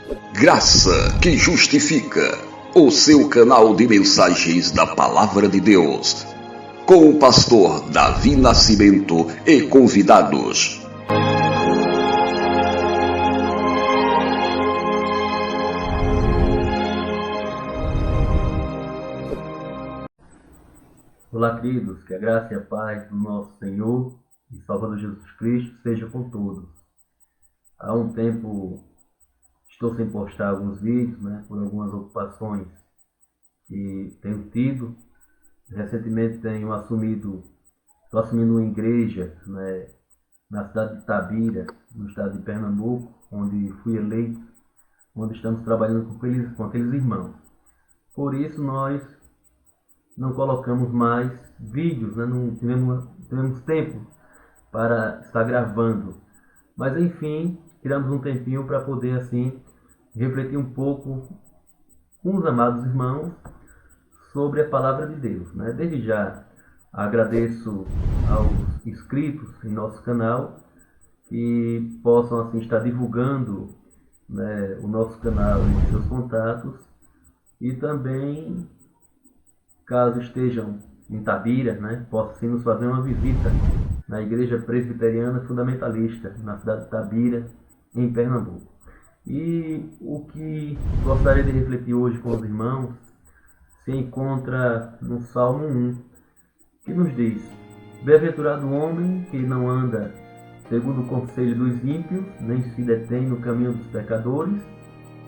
Graça que Justifica, o seu canal de mensagens da Palavra de Deus, com o pastor Davi Nascimento e convidados. Olá, queridos, que a graça e a paz do nosso Senhor e Salvador Jesus Cristo seja com todos. Há um tempo estou sem postar alguns vídeos, por algumas ocupações que tenho tido. Recentemente estou assumindo uma igreja, na cidade de Itabira, no estado de Pernambuco, onde fui eleito, onde estamos trabalhando com aqueles irmãos. Por isso nós não colocamos mais vídeos, não tivemos tempo para estar gravando. Mas enfim, tiramos um tempinho para poder assim refletir um pouco com os amados irmãos sobre a palavra de Deus. Desde já agradeço aos inscritos em nosso canal que possam assim estar divulgando o nosso canal em seus contatos, e também, caso estejam em Itabira, possam sim nos fazer uma visita na Igreja Presbiteriana Fundamentalista, na cidade de Itabira, em Pernambuco. E o que gostaria de refletir hoje com os irmãos se encontra no Salmo 1, que nos diz: Bem-aventurado o homem que não anda segundo o conselho dos ímpios, nem se detém no caminho dos pecadores,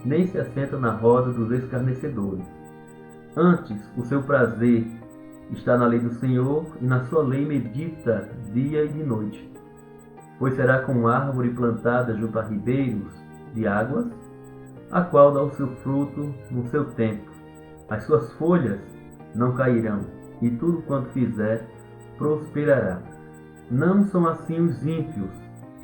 nem se assenta na roda dos escarnecedores. Antes, o seu prazer está na lei do Senhor, e na sua lei medita dia e de noite. Pois será como árvore plantada junto a ribeiros de águas, a qual dá o seu fruto no seu tempo. As suas folhas não cairão, e tudo quanto fizer prosperará. Não são assim os ímpios,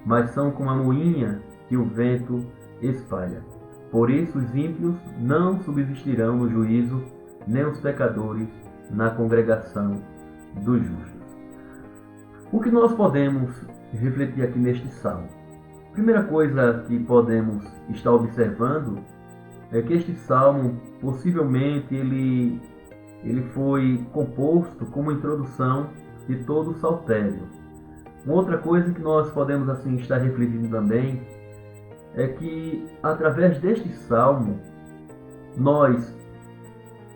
mas são como a moinha que o vento espalha. Por isso os ímpios não subsistirão no juízo, nem os pecadores na congregação dos justos. O que nós podemos refletir aqui neste salmo? Primeira coisa que podemos estar observando é que este salmo, possivelmente, ele foi composto como introdução de todo o saltério. Uma outra coisa que nós podemos assim estar refletindo também é que, através deste salmo, nós,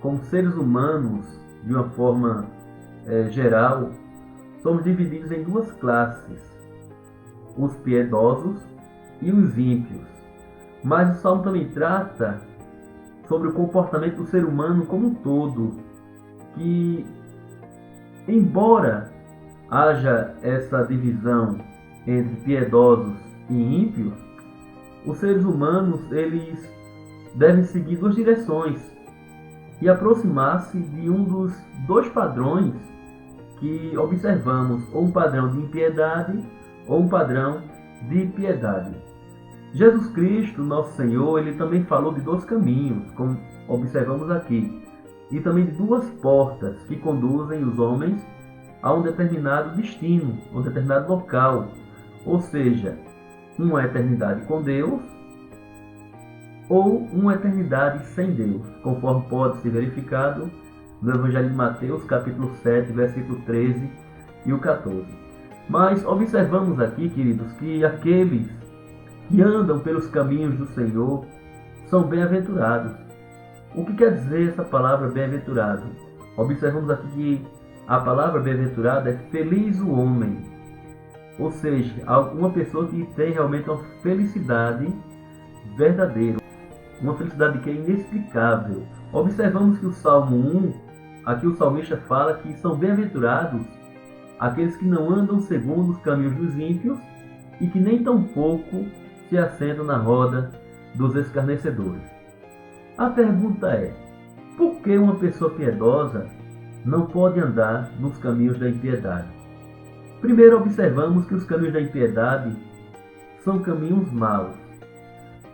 como seres humanos, de uma forma geral, somos divididos em duas classes: os piedosos e os ímpios. Mas o Salmo também trata sobre o comportamento do ser humano como um todo, que, embora haja essa divisão entre piedosos e ímpios, os seres humanos eles devem seguir duas direções e aproximar-se de um dos dois padrões que observamos, ou um padrão de impiedade ou um padrão de piedade. Jesus Cristo, nosso Senhor, ele também falou de dois caminhos, como observamos aqui, e também de duas portas que conduzem os homens a um determinado destino, a um determinado local, ou seja, uma eternidade com Deus ou uma eternidade sem Deus, conforme pode ser verificado no Evangelho de Mateus, capítulo 7, versículo 13 e o 14. Mas observamos aqui, queridos, que aqueles que andam pelos caminhos do Senhor são bem-aventurados. O que quer dizer essa palavra bem-aventurado? Observamos aqui que a palavra bem-aventurado é feliz o homem, ou seja, uma pessoa que tem realmente uma felicidade verdadeira, uma felicidade que é inexplicável. Observamos que o Salmo 1, aqui o salmista fala que são bem-aventurados aqueles que não andam segundo os caminhos dos ímpios e que nem tampouco se assentam na roda dos escarnecedores. A pergunta é: por que uma pessoa piedosa não pode andar nos caminhos da impiedade? Primeiro, observamos que os caminhos da impiedade são caminhos maus.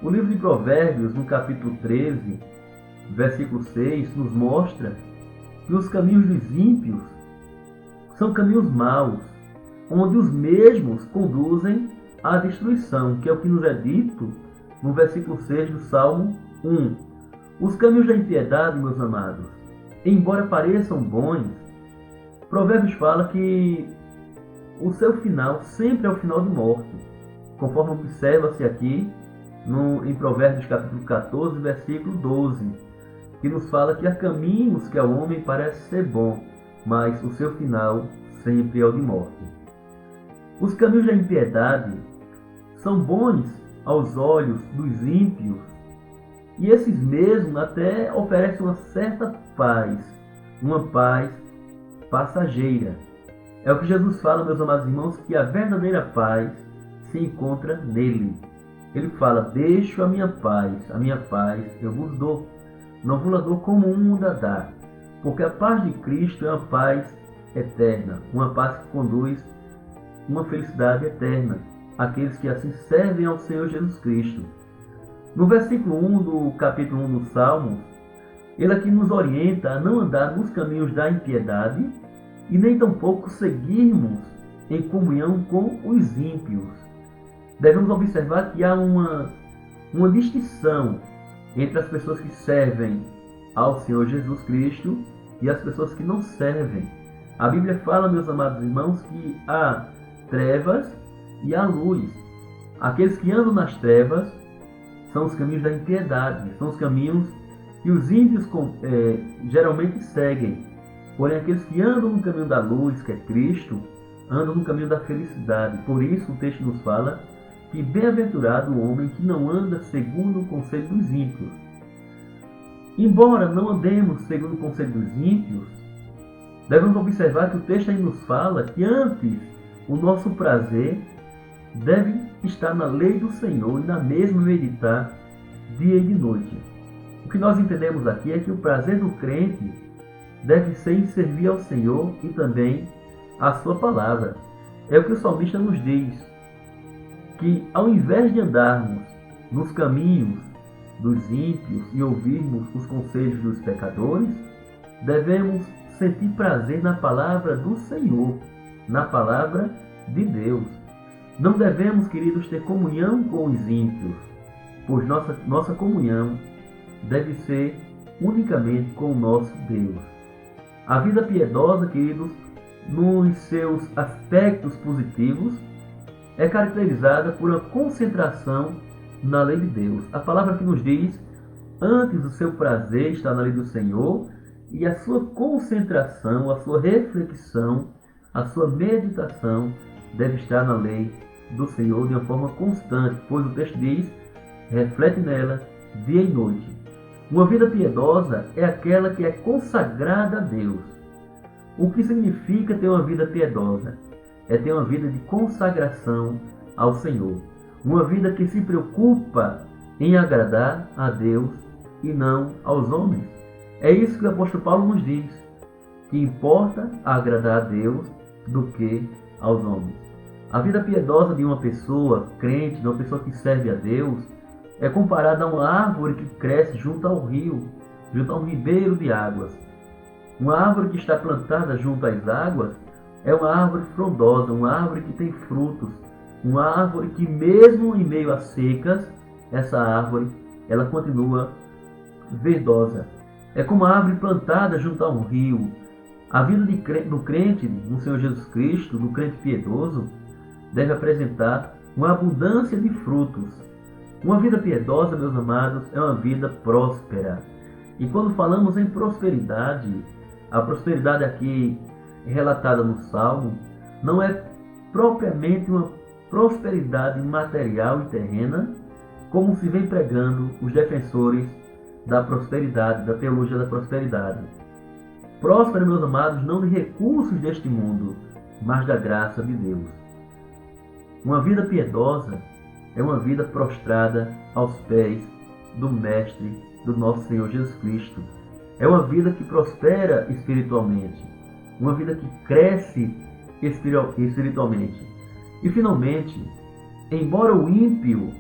O livro de Provérbios, no capítulo 13, versículo 6, nos mostra que os caminhos dos ímpios são caminhos maus, onde os mesmos conduzem à destruição, que é o que nos é dito no versículo 6 do Salmo 1. Os caminhos da impiedade, meus amados, embora pareçam bons, Provérbios fala que o seu final sempre é o final de morte, conforme observa-se aqui em Provérbios capítulo 14, versículo 12, que nos fala que há caminhos que ao homem parece ser bom, mas o seu final sempre é o de morte. Os caminhos da impiedade são bons aos olhos dos ímpios, e esses mesmos até oferecem uma certa paz, uma paz passageira. É o que Jesus fala, meus amados irmãos, que a verdadeira paz se encontra nele. Ele fala: deixo a minha paz eu vos dou. Não vos la dou como o mundo a dá. Porque a paz de Cristo é uma paz eterna, uma paz que conduz uma felicidade eterna àqueles que assim servem ao Senhor Jesus Cristo. No versículo 1 do capítulo 1 do Salmo, ele aqui nos orienta a não andar nos caminhos da impiedade e nem tampouco seguirmos em comunhão com os ímpios. Devemos observar que há uma distinção entre as pessoas que servem ao Senhor Jesus Cristo e as pessoas que não servem. A Bíblia fala, meus amados irmãos, que há trevas e há luz. Aqueles que andam nas trevas são os caminhos da impiedade, são os caminhos que os ímpios geralmente seguem. Porém, aqueles que andam no caminho da luz, que é Cristo, andam no caminho da felicidade. Por isso o texto nos fala que bem-aventurado o homem que não anda segundo o conselho dos ímpios. Embora não andemos segundo o conselho dos ímpios, devemos observar que o texto aí nos fala que antes o nosso prazer deve estar na lei do Senhor e na mesma meditar dia e de noite. O que nós entendemos aqui é que o prazer do crente deve ser em servir ao Senhor e também à sua palavra. É o que o salmista nos diz, que ao invés de andarmos nos caminhos dos ímpios e ouvirmos os conselhos dos pecadores, devemos sentir prazer na palavra do Senhor, na palavra de Deus. Não devemos, queridos, ter comunhão com os ímpios, pois nossa comunhão deve ser unicamente com o nosso Deus. A vida piedosa, queridos, nos seus aspectos positivos, é caracterizada por uma concentração na lei de Deus. A palavra que nos diz: antes o seu prazer está na lei do Senhor, e a sua concentração, a sua reflexão, a sua meditação deve estar na lei do Senhor de uma forma constante, pois o texto diz: reflete nela dia e noite. Uma vida piedosa é aquela que é consagrada a Deus. O que significa ter uma vida piedosa? É ter uma vida de consagração ao Senhor. Uma vida que se preocupa em agradar a Deus e não aos homens. É isso que o apóstolo Paulo nos diz, que importa agradar a Deus do que aos homens. A vida piedosa de uma pessoa crente, de uma pessoa que serve a Deus, é comparada a uma árvore que cresce junto ao rio, junto a um ribeiro de águas. Uma árvore que está plantada junto às águas é uma árvore frondosa, uma árvore que tem frutos, uma árvore que mesmo em meio a secas, essa árvore ela continua verdosa. É como uma árvore plantada junto a um rio. A vida do crente no Senhor Jesus Cristo, do crente piedoso, deve apresentar uma abundância de frutos. Uma vida piedosa, meus amados, é uma vida próspera. E quando falamos em prosperidade, a prosperidade aqui relatada no Salmo não é propriamente uma prosperidade material e terrena, como se vem pregando os defensores da prosperidade, da teologia da prosperidade. Próspero, meus amados, não de recursos deste mundo, mas da graça de Deus. Uma vida piedosa é uma vida prostrada aos pés do Mestre, do nosso Senhor Jesus Cristo. É uma vida que prospera espiritualmente, uma vida que cresce espiritualmente. E finalmente, embora o ímpio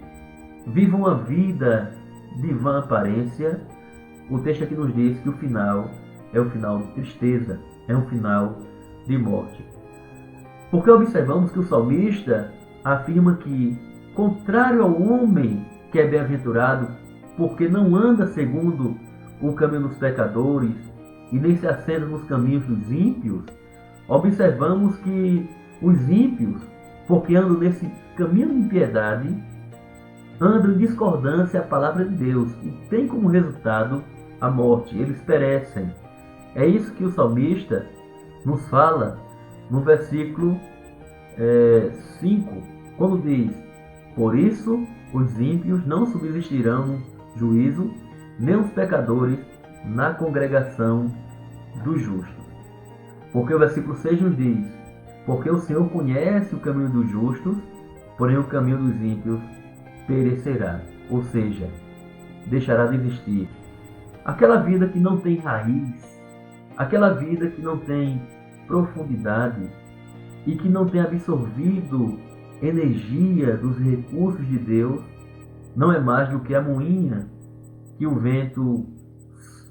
viva uma vida de vã aparência, o texto aqui nos diz que o final é o final de tristeza, é um final de morte. Porque observamos que o salmista afirma que, contrário ao homem que é bem-aventurado, porque não anda segundo o caminho dos pecadores e nem se assenta nos caminhos dos ímpios, observamos que os ímpios, porque andam nesse caminho de impiedade, andam em discordância à palavra de Deus e tem como resultado a morte. Eles perecem. É isso que o salmista nos fala no versículo 5, quando diz: por isso os ímpios não subsistirão no juízo, nem os pecadores na congregação dos justos. Porque o versículo 6 nos diz: porque o Senhor conhece o caminho dos justos, porém o caminho dos ímpios perecerá, ou seja, deixará de existir. Aquela vida que não tem raiz, aquela vida que não tem profundidade e que não tem absorvido energia dos recursos de Deus, não é mais do que a moinha que o vento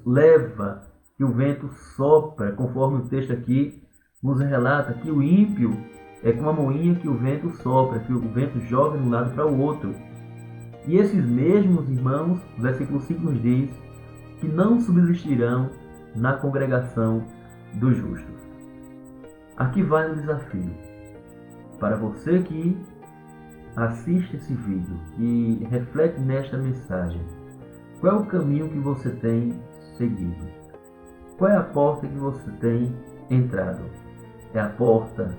leva, que o vento sopra, conforme o texto aqui nos relata que o ímpio é como a moinha que o vento sopra, que o vento joga de um lado para o outro. E esses mesmos irmãos, o versículo 5 nos diz que não subsistirão na congregação dos justos. Aqui vai um desafio para você que assiste esse vídeo e reflete nesta mensagem. Qual é o caminho que você tem seguido? Qual é a porta que você tem entrado? É a porta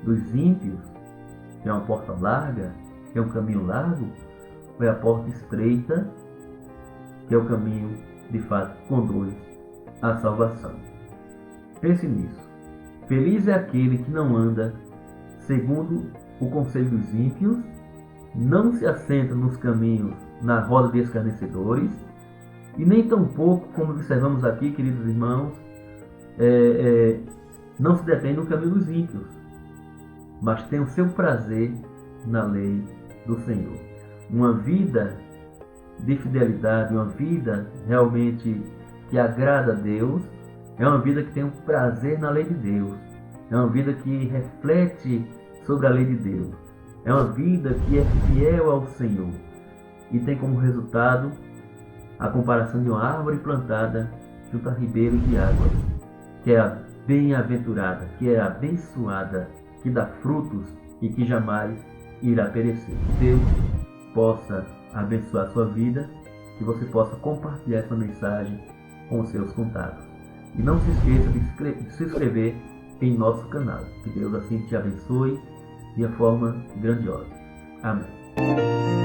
dos ímpios, que é uma porta larga, que é um caminho largo? Ou é a porta estreita, que é o caminho, de fato, que conduz à salvação? Pense nisso. Feliz é aquele que não anda segundo o conselho dos ímpios, não se assenta nos caminhos, na roda de escarnecedores, e nem tampouco, como observamos aqui, queridos irmãos, não se detém no caminho dos ímpios, mas tem o seu prazer na lei do Senhor. Uma vida de fidelidade, uma vida realmente que agrada a Deus, é uma vida que tem um prazer na lei de Deus, é uma vida que reflete sobre a lei de Deus, é uma vida que é fiel ao Senhor e tem como resultado a comparação de uma árvore plantada junto a ribeiros de água, que é a bem-aventurada, que é abençoada, que dá frutos e que jamais irá perecer. Que Deus possa abençoar a sua vida, que você possa compartilhar essa mensagem com os seus contatos. E não se esqueça de se inscrever em nosso canal. Que Deus assim te abençoe de uma forma grandiosa. Amém.